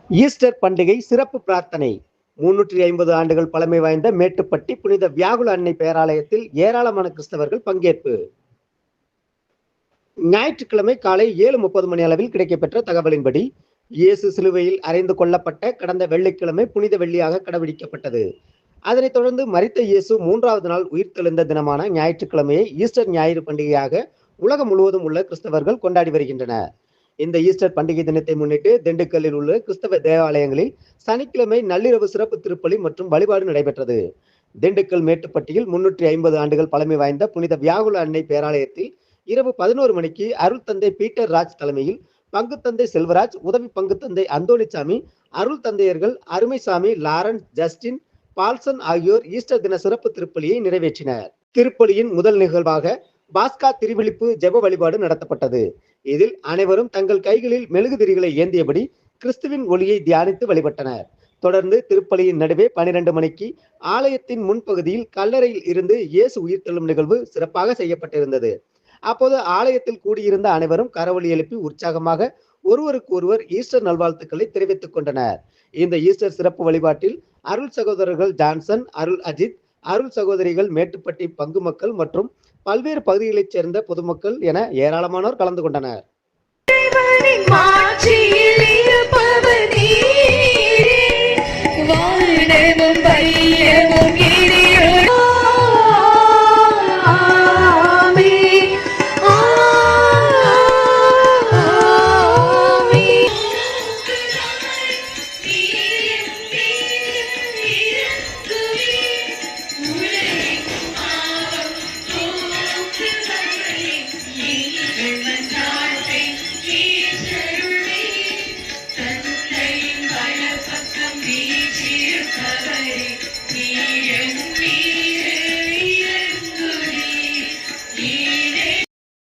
Easter பண்டிகை சிறப்பு பிரார்த்தனை. 350 ஆண்டுகள் பழமை வாய்ந்த மேட்டுப்பட்டி புனித வியாகுல அன்னை பேராலயத்தில் ஏராளமான கிறிஸ்தவர்கள் பங்கேற்பு. ஞாயிற்றுக்கிழமை காலை 7:30 மணி அளவில் கிடைக்கப்பெற்ற தகவலின்படி இயேசு சிலுவையில் அறைந்து கொள்ளப்பட்ட கடந்த வெள்ளிக்கிழமை புனித வெள்ளியாக கடைபிடிக்கப்பட்டது. அதனைத் தொடர்ந்து மரித்த இயேசு 3வது நாள் உயிர்த்தெழுந்த தினமான ஞாயிற்றுக்கிழமையை ஈஸ்டர் ஞாயிறு பண்டிகையாக உலகம் முழுவதும் உள்ள கிறிஸ்தவர்கள் கொண்டாடி வருகின்றனர். இந்த ஈஸ்டர் பண்டிகை தினத்தை முன்னிட்டு திண்டுக்கல்லில் உள்ள கிறிஸ்தவ தேவாலயங்களில் சனிக்கிழமை நள்ளிரவு சிறப்பு திருப்பலி மற்றும் வழிபாடு நடைபெற்றது. திண்டுக்கல் மேட்டுப்பட்டியில் 350 ஆண்டுகள் பழமை வாய்ந்த புனித வியாகுல அன்னை பேராலயத்தில் இரவு 11 மணிக்கு அருள் தந்தை பீட்டர் ராஜ் தலைமையில் பங்கு தந்தை செல்வராஜ், உதவி பங்கு தந்தை அந்தோணிசாமி, அருள் தந்தையர்கள் அருமைசாமி, லாரன்ஸ், ஜஸ்டின், பால்சன் ஆகியோர் ஈஸ்டர் தின சிறப்பு திருப்பலியை நிறைவேற்றினர். திருப்பலியின் முதல் நிகழ்வாக பாஸ்கா திருவிழிப்பு ஜெப வழிபாடு நடத்தப்பட்டது. இதில் அனைவரும் தங்கள் கைகளில் மெழுகுதிரிகளை ஏந்தியபடி கிறிஸ்துவின் ஒளியை தியானித்து வழிபட்டனர். தொடர்ந்து திருப்பலியின் நடுவே 12 மணிக்கு ஆலயத்தின் முன்பகுதியில் கல்லறையில் இருந்து இயேசு உயிர்த்தெழும் நிகழ்வு சிறப்பாக செய்யப்பட்டிருந்தது. அப்போது ஆலயத்தில் கூடியிருந்த அனைவரும் கரவொலி எழுப்பி உற்சாகமாக ஒருவருக்கு ஒருவர் ஈஸ்டர் நல்வாழ்த்துக்களை தெரிவித்துக் கொண்டனர். இந்த ஈஸ்டர் சிறப்பு வழிபாட்டில் அருள் சகோதரர்கள் ஜான்சன், அருள் அஜித், அருள் சகோதரிகள், மேட்டுப்பட்டி பங்கு மக்கள் மற்றும் பல்வேறு பகுதிகளைச் சேர்ந்த பொதுமக்கள் என ஏராளமானோர் கலந்து கொண்டனர்.